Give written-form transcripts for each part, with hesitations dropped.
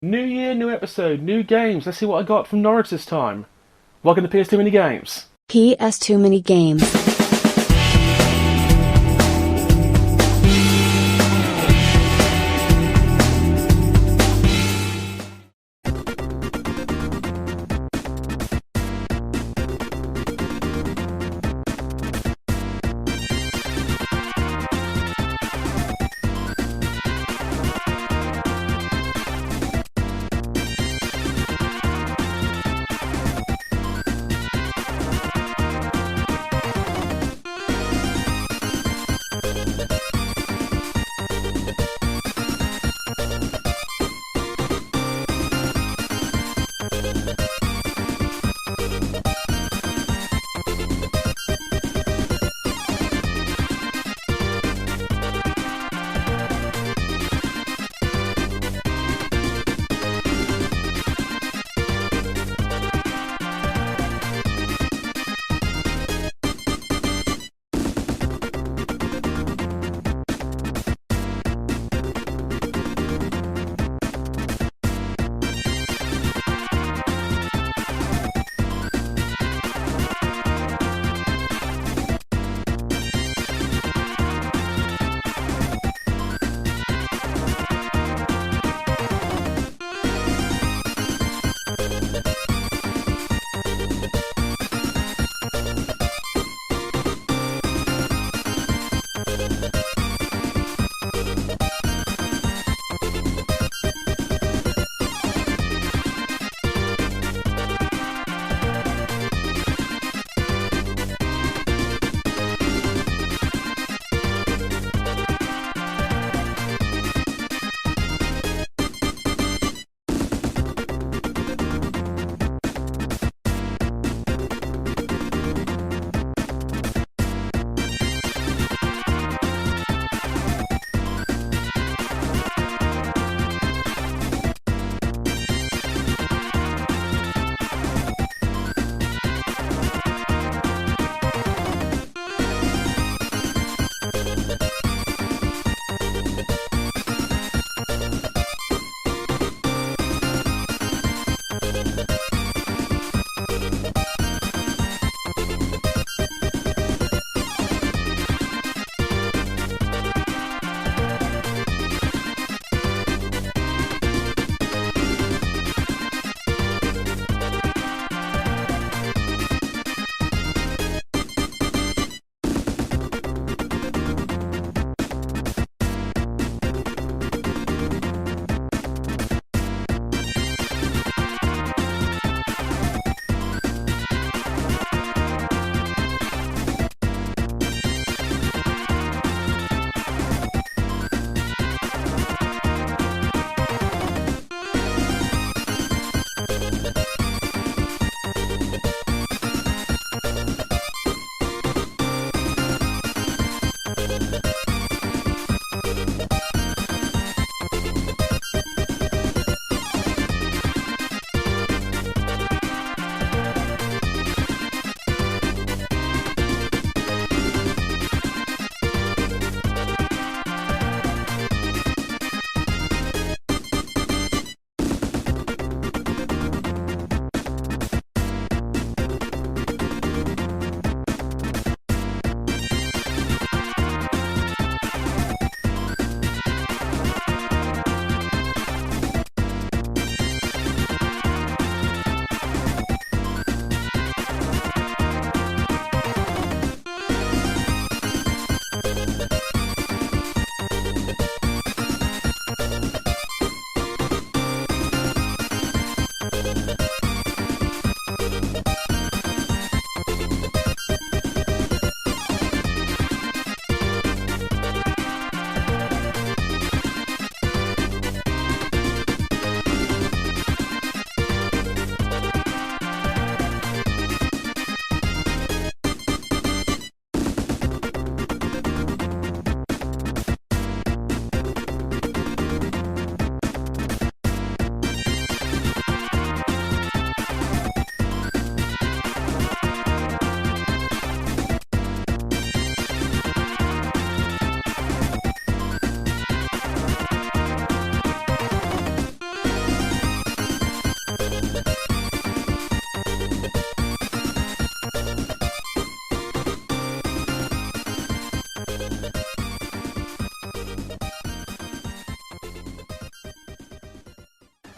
New year, new episode, new games. Let's see what I got from Norwich this time. Welcome to PS Too Many Games. PS Too Many Games.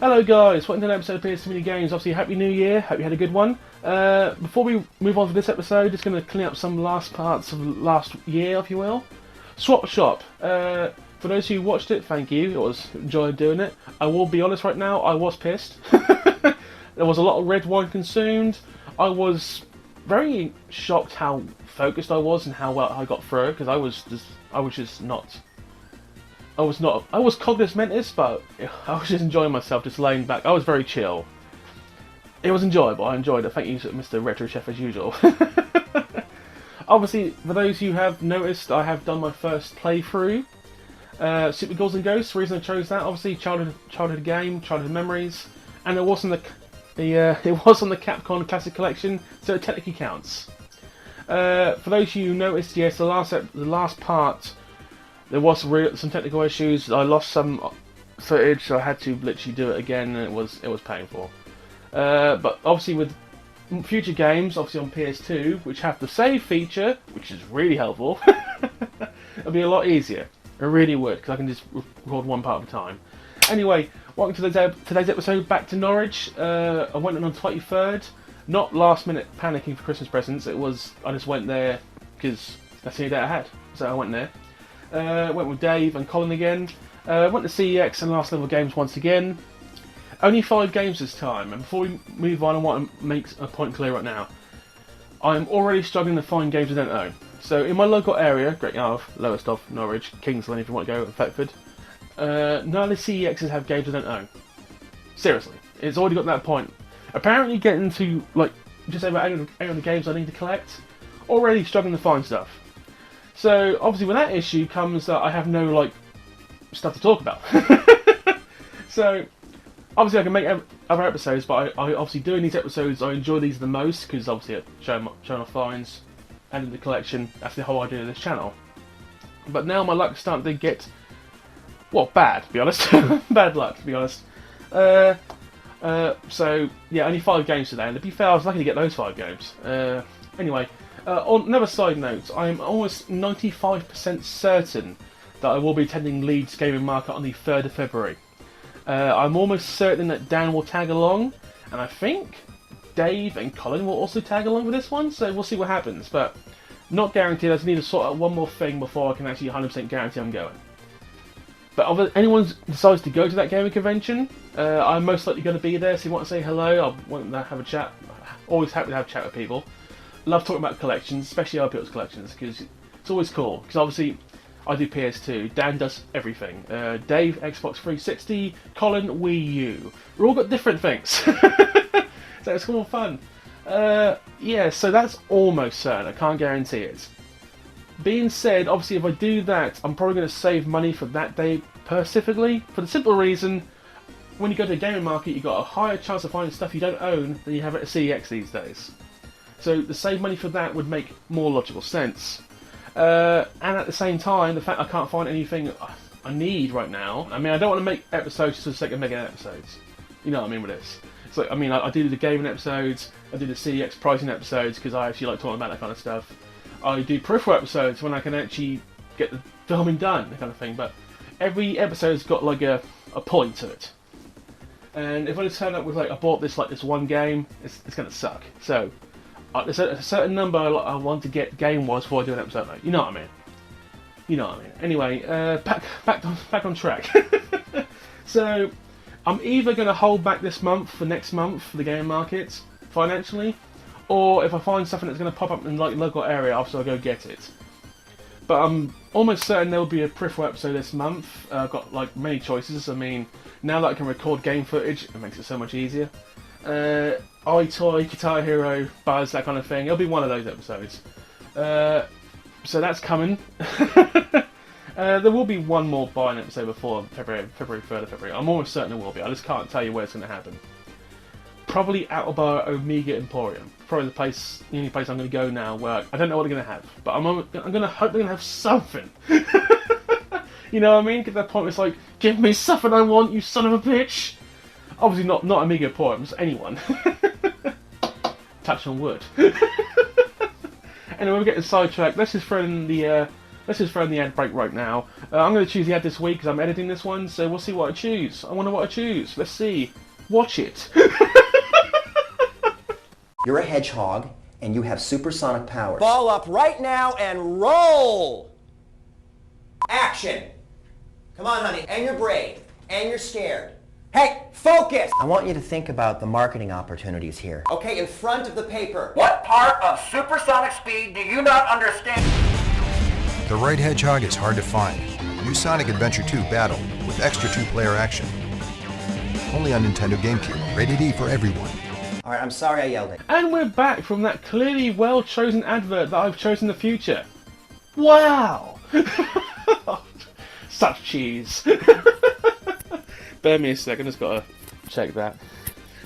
Hello guys, welcome to another episode of PS2 Mini Games. Obviously, Happy New Year, hope you had a good one. Before we move on to this episode, just going to clean up some last parts of last year, if you will. Swap Shop. For those who watched it, thank you, it was enjoying doing it. I will be honest right now, I was pissed. There was a lot of red wine consumed. I was very shocked how focused I was and how well I got through it, because I was cognitive mentis, but I was just enjoying myself, just laying back. I was very chill. It was enjoyable. I enjoyed it. Thank you, Mr. Retro Chef, as usual. Obviously, for those who have noticed, I have done my first playthrough. Super Ghouls and Ghosts. The reason I chose that, obviously, childhood game, childhood memories, and it was on it was on the Capcom Classic Collection, so it technically counts. For those who noticed, yes, the last part. There was some technical issues. I lost some footage, so I had to literally do it again, and it was painful. But obviously, with future games, obviously on PS2, which have the save feature, which is really helpful, it'll be a lot easier. It really would, because I can just record one part at a time. Anyway, welcome to today's episode. Back to Norwich. I went in on 23rd. Not last minute panicking for Christmas presents. I just went there because that's the only day I had, so I went there. Went with Dave and Colin again. Went to CEX and Last Level Games once again. Only 5 games this time, and before we move on, I want to make a point clear right now. I'm already struggling to find games I don't own. So in my local area, Great Yarmouth, Lowestoft, Norwich, Kingsland if you want to go, and Thetford, none of the CEXs have games I don't own. Seriously, it's already got to that point. Apparently getting to like just over 800 games I need to collect, already struggling to find stuff. So obviously with that issue comes that I have no stuff to talk about. So obviously I can make other episodes, but I obviously doing these episodes, I enjoy these the most because obviously it showing off finds, adding the collection. That's the whole idea of this channel. But now my luck's starting to get bad, to be honest. Bad luck, to be honest. So yeah, only 5 games today, and to be fair, I was lucky to get those 5 games. Anyway. On another side note, I'm almost 95% certain that I will be attending Leeds Gaming Market on the 3rd of February. I'm almost certain that Dan will tag along, and I think Dave and Colin will also tag along with this one, so we'll see what happens. But not guaranteed, I just need to sort out one more thing before I can actually 100% guarantee I'm going. But if anyone decides to go to that gaming convention, I'm most likely going to be there, so if you want to say hello, I want to have a chat. Always happy to have a chat with people. Love talking about collections, especially other people's collections, because it's always cool. Because obviously, I do PS2, Dan does everything. Dave, Xbox 360, Colin, Wii U. We've all got different things. So it's cool and fun. Yeah, so that's almost certain. I can't guarantee it. Being said, obviously, if I do that, I'm probably going to save money for that day specifically, for the simple reason, when you go to a gaming market, you've got a higher chance of finding stuff you don't own than you have at a CEX these days. So to save money for that would make more logical sense. And at the same time, the fact I can't find anything I need right now, I mean, I don't want to make episodes just for the sake of making episodes. You know what I mean with this? So, I mean, I do the gaming episodes, I do the CEX pricing episodes because I actually like talking about that kind of stuff. I do peripheral episodes when I can actually get the filming done, that kind of thing. But every episode's got like a point to it. And if I just turn up with I bought this one game, it's going to suck. So there's a certain number I want to get game-wise before I do an episode, mate. You know what I mean? You know what I mean. Anyway, back on track. So, I'm either going to hold back this month for next month for the game market, financially, or if I find something that's going to pop up in local area, I'll go get it. But I'm almost certain there will be a peripheral episode this month. I've got many choices. I mean, now that I can record game footage, it makes it so much easier. iToy, Guitar Hero, Buzz, that kind of thing. It'll be one of those episodes. So that's coming. There will be one more buy-in episode before February 3rd of February. I'm almost certain there will be. I just can't tell you where it's going to happen. Probably out of our Omega Emporium. Probably the only place I'm going to go now where I don't know what they're going to have. But I'm going to hope they're going to have something. You know what I mean? Get that point where it's give me something I want, you son of a bitch. Obviously not Amiga Emporiums, anyone. Touch on wood. Anyway, we're getting sidetracked. Let's just throw in the ad break right now. I'm going to choose the ad this week because I'm editing this one, so we'll see what I choose. I wonder what I choose. Let's see. watch it. You're a hedgehog, and you have supersonic powers. Ball up right now and roll! Action! Come on, honey, and you're brave, and you're scared. Hey, focus! I want you to think about the marketing opportunities here. Okay, in front of the paper. What part of supersonic speed do you not understand? The right hedgehog is hard to find. New Sonic Adventure 2 Battle with extra 2-player action. Only on Nintendo GameCube. Rated E for everyone. Alright, I'm sorry I yelled at you. And we're back from that clearly well-chosen advert that I've chosen in the future. Wow! Such cheese. Bear me a second, just gotta check that.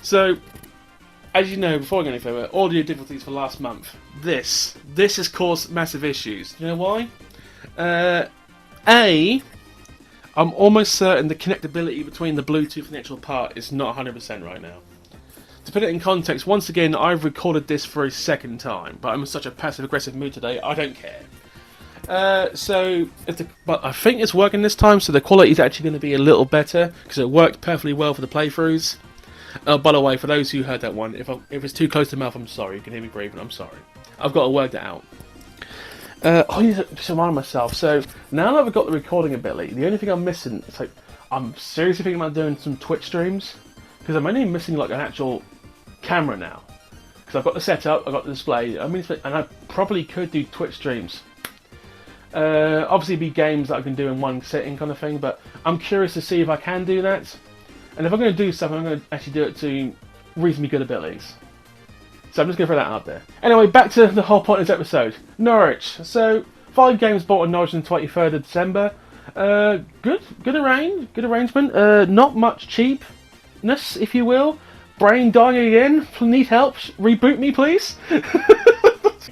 So, as you know, before I go any further, audio difficulties for last month. This has caused massive issues. Do you know why? I'm almost certain the connectability between the Bluetooth and the actual part is not 100% right now. To put it in context, once again, I've recorded this for a second time, but I'm in such a passive-aggressive mood today, I don't care. But I think it's working this time, so the quality is actually going to be a little better, because it worked perfectly well for the playthroughs. By the way, for those who heard that one, if it's too close to the mouth, I'm sorry. You can hear me breathing, I'm sorry. I've got to work that out. I need to just remind myself, so now that I've got the recording ability, the only thing I'm missing is I'm seriously thinking about doing some Twitch streams, because I'm only missing an actual camera now. Because I've got the setup, I've got the display, and I probably could do Twitch streams. Obviously it'd be games that I can do in one sitting kind of thing, but I'm curious to see if I can do that. And if I'm going to do something, I'm going to actually do it to reasonably good abilities. So I'm just going to throw that out there. Anyway, back to the whole point of this episode. Norwich. So, 5 games bought in Norwich on the 23rd of December. Good arrangement. Not much cheapness, if you will. Brain dying again. Need help? Reboot me, please.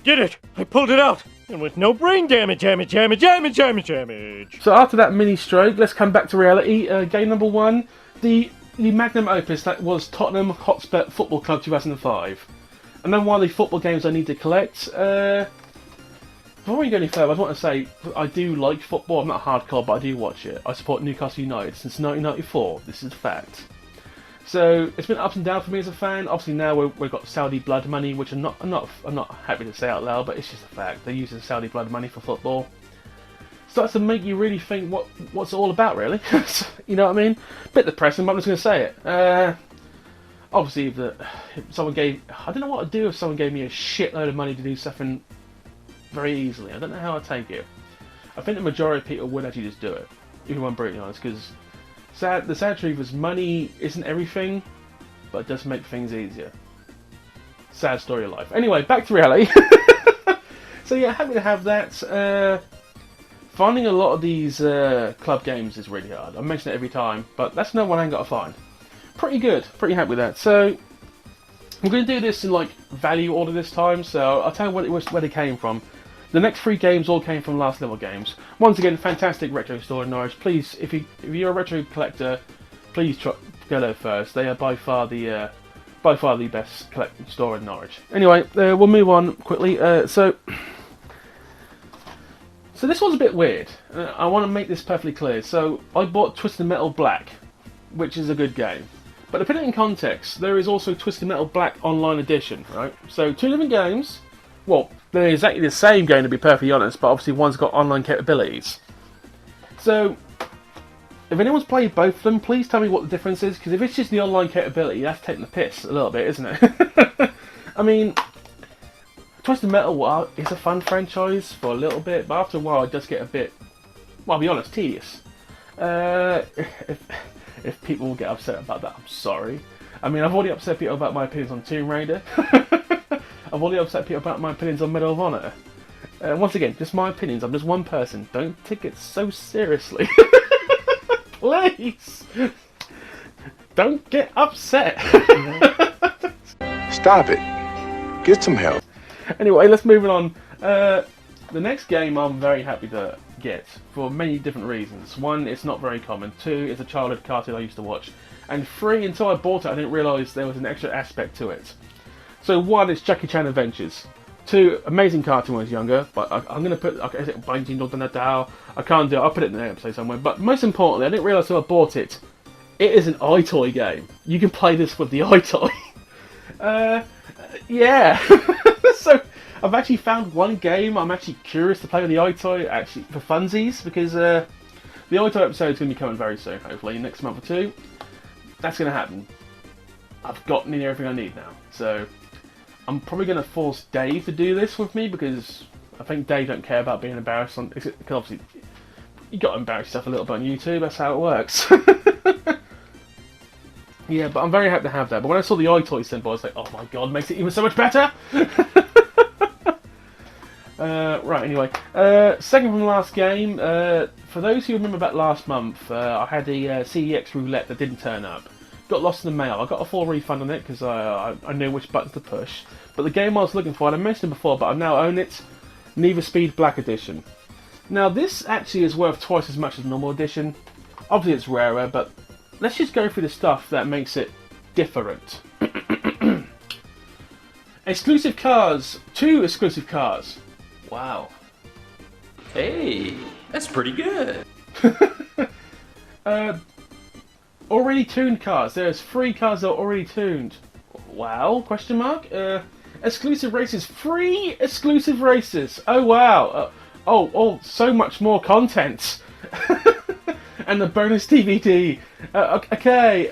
Did it! I pulled it out! And with no brain damage. So after that mini stroke, let's come back to reality. Game number 1, the magnum opus that was Tottenham Hotspur Football Club 2005. And then one of the football games I need to collect. Before we go any further, I just want to say I do like football. I'm not hardcore, but I do watch it. I support Newcastle United since 1994. This is a fact. So it's been ups and downs for me as a fan. Obviously now we've got Saudi blood money, which I'm not happy to say out loud, but it's just a fact. They're using Saudi blood money for football. Starts to make you really think what's it all about, really. You know what I mean? Bit depressing, but I'm just going to say it. Obviously, if someone gave... I don't know what I'd do if someone gave me a shitload of money to do something very easily. I don't know how I'd take it. I think the majority of people would actually just do it, if I'm brutally honest, because the sad truth is money isn't everything, but it does make things easier. Sad story of life. Anyway, back to reality. So yeah, happy to have that. Finding a lot of these club games is really hard. I mention it every time, but that's another one I ain't got to find. Pretty good, pretty happy with that. So I'm going to do this in value order this time. So I'll tell you where they came from. The next 3 games all came from Last Level Games. Once again, fantastic retro store in Norwich. Please, if you're a retro collector, please go there first. They are by far the best collecting store in Norwich. Anyway, we'll move on quickly. So this one's a bit weird. I want to make this perfectly clear. So I bought Twisted Metal Black, which is a good game. But to put it in context, there is also Twisted Metal Black Online Edition, right? So 2 different games. Well, they're exactly the same game to be perfectly honest, but obviously one's got online capabilities. So, if anyone's played both of them, please tell me what the difference is, because if it's just the online capability, that's taking the piss a little bit, isn't it? I mean, Twisted Metal is a fun franchise for a little bit, but after a while it does get a bit, well, I'll be honest, tedious. If people will get upset about that, I'm sorry. I mean, I've already upset people about my opinions on Tomb Raider. I've already upset people about my opinions on Medal of Honor. Once again, just my opinions. I'm just one person. Don't take it so seriously. Please! Don't get upset. Stop it. Get some help. Anyway, let's move on. The next game I'm very happy to get for many different reasons. 1, it's not very common. 2, it's a childhood cartoon I used to watch. And 3, until I bought it, I didn't realise there was an extra aspect to it. So 1, it's Jackie Chan Adventures. 2, amazing cartoon when I was younger, but I'm going to put, is it Binding Dog I can't do it, I'll put it in the episode somewhere. But most importantly, I didn't realise until I bought it, It is an iToy game. You can play this with the iToy. Yeah. So I've actually found one game I'm actually curious to play with the iToy, actually for funsies, because the iToy episode is going to be coming very soon, hopefully next month or two. That's going to happen. I've got nearly everything I need now, so I'm probably going to force Dave to do this with me, because I think Dave don't care about being embarrassed on. Because obviously you got to embarrass yourself a little bit on YouTube. That's how it works. Yeah, but I'm very happy to have that. But when I saw the iToy symbol, I was like, oh my god, makes it even so much better! Right, anyway. Second from the last game. For those who remember back last month, I had a CEX roulette that didn't turn up. Got lost in the mail. I got a full refund on it because I knew which buttons to push. But the game I was looking for, and I mentioned it before, but I now own it, Nether Speed Black Edition. Now this actually is worth twice as much as the normal edition. Obviously it's rarer, but let's just go through the stuff that makes it different. Exclusive cars. 2 exclusive cars. Wow. Hey, that's pretty good. Already tuned cars. There's 3 cars that are already tuned. Wow, question mark. Exclusive races. 3 exclusive races. Oh wow. Oh, so much more content. And the bonus DVD. Okay.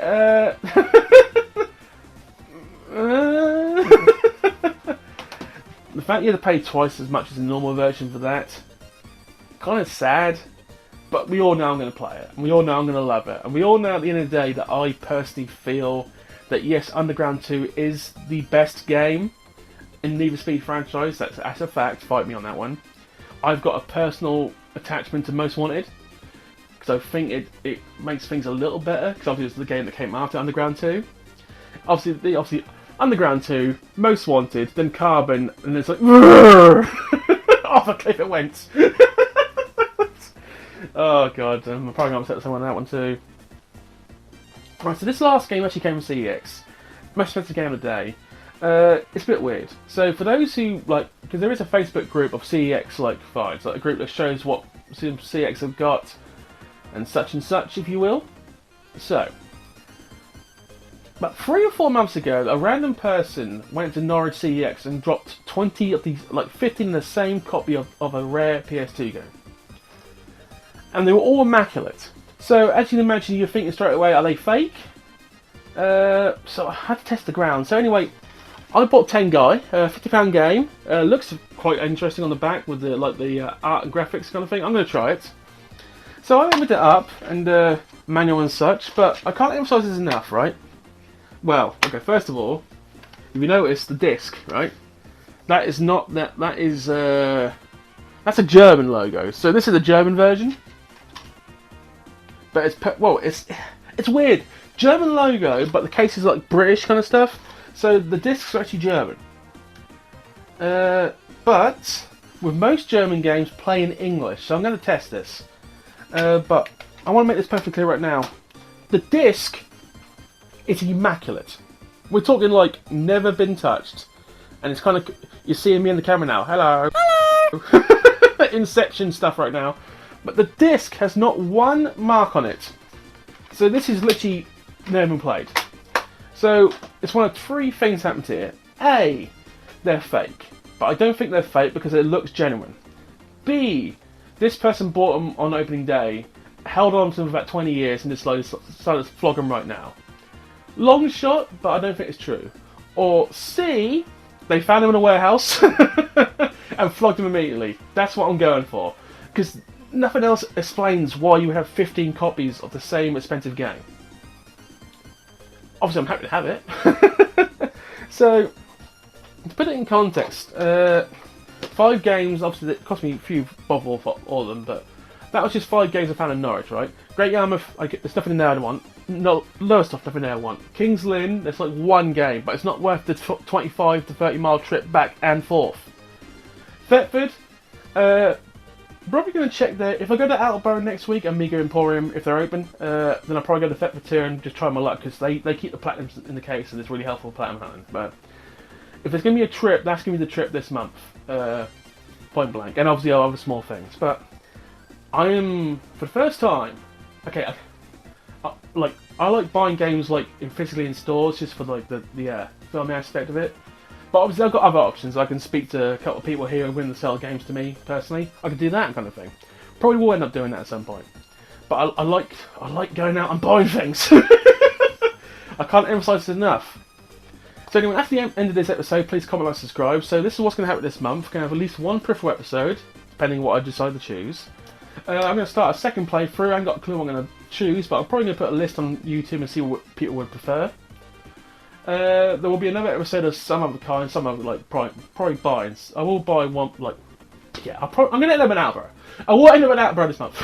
The fact you had to pay twice as much as the normal version for that, kind of sad. But we all know I'm going to play it, and we all know I'm going to love it, and we all know at the end of the day that I personally feel that yes, Underground 2 is the best game in the Nether Speed franchise. That's a fact. Fight me on that one. I've got a personal attachment to Most Wanted, because I think it makes things a little better, because obviously it's the game that came after Underground 2. Obviously Underground 2, Most Wanted, then Carbon, and it's like off a cliff it went. Oh god, I'm probably going to upset someone on that one too. Right, so this last game actually came from CEX. Most expensive game of the day. It's a bit weird. So for those who, like, because there is a Facebook group of CEX, like, finds, like a group that shows what CEX have got, and such, if you will. So, about 3 or 4 months ago, a random person went to Norwich CEX and dropped 20 of these, like 15 in the same copy of a rare PS2 game. And they were all immaculate. So, as you can imagine, you're thinking straight away, are they fake? So I had to test the ground. So anyway, I bought 10 Guy, £50 game. Looks quite interesting on the back with the art and graphics kind of thing. I'm going to try it. So I opened it up, and manual and such, but I can't emphasise this enough, right? Well, okay, first of all, if you notice the disc, right? That is not, that is, that's a German logo. So this is a German version. But it's weird. German logo, but the case is like British kind of stuff. So the discs are actually German. But with most German games play in English, so I'm going to test this. But I want to make this perfectly clear right now. The disc is immaculate. We're talking like never been touched. And it's kind of, you're seeing me in the camera now. Hello. Hello. Inception stuff right now. But the disc has not one mark on it. So this is literally never been played. So it's one of 3 things happened here. A, they're fake. But I don't think they're fake because it looks genuine. B, this person bought them on opening day, held on to them for about 20 years and decided to flog them right now. Long shot, but I don't think it's true. Or C, they found them in a warehouse and flogged them immediately. That's what I'm going for. Because nothing else explains why you have 15 copies of the same expensive game. Obviously, I'm happy to have it. So, to put it in context, 5 games, obviously, it cost me a few bob for all of them, but that was just 5 games I found in Norwich, right? Great Yarmouth, there's nothing in there I want. No, lower stuff, nothing there I want. King's Lynn, there's like 1 game, but it's not worth the 25 to 30 mile trip back and forth. Thetford, probably going to check there. If I go to Attleborough next week, Amiga Emporium, if they're open, then I'll probably go to Thetford too and just try my luck, because they keep the platinums in the case and it's really helpful for platinum hunting. But if there's going to be a trip, that's going to be the trip this month. Point blank. And obviously I'll have small things. But I am, for the first time, okay, like I like buying games like physically in stores just for like the filming aspect of it. But obviously I've got other options. I can speak to a couple of people here who willing to sell games to me personally. I can do that kind of thing. Probably will end up doing that at some point. But I like going out and buying things. I can't emphasise this enough. So anyway, that's the end of this episode. Please comment, like, subscribe. So this is what's going to happen this month. We're going to have at least one peripheral episode, depending on what I decide to choose. I'm going to start a second playthrough. I haven't got a clue what I'm going to choose, but I'm probably going to put a list on YouTube and see what people would prefer. There will be another episode of some other kind, some other like probably buys. I will buy one like I'm going to end up an Outbro. I will end up an Outbro this month.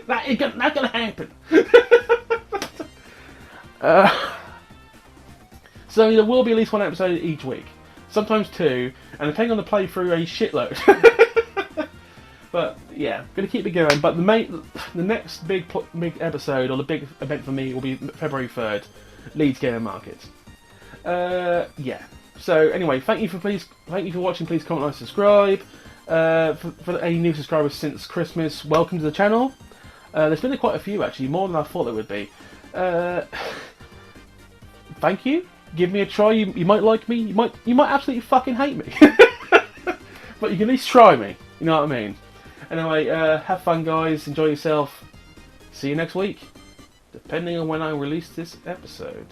That's going to happen. So there will be at least one episode each week, sometimes two, and depending on the playthrough, a shitload. But yeah, gonna keep it going. But the next big episode, or the big event for me, will be February 3rd, Leeds Gaming Market. Yeah. So anyway, thank you for watching. Please comment, like, subscribe. For any new subscribers since Christmas, welcome to the channel. There's been quite a few actually, more than I thought there would be. Thank you. Give me a try. You might like me. You might absolutely fucking hate me. But you can at least try me. You know what I mean? Anyway, have fun, guys. Enjoy yourself. See you next week, depending on when I release this episode.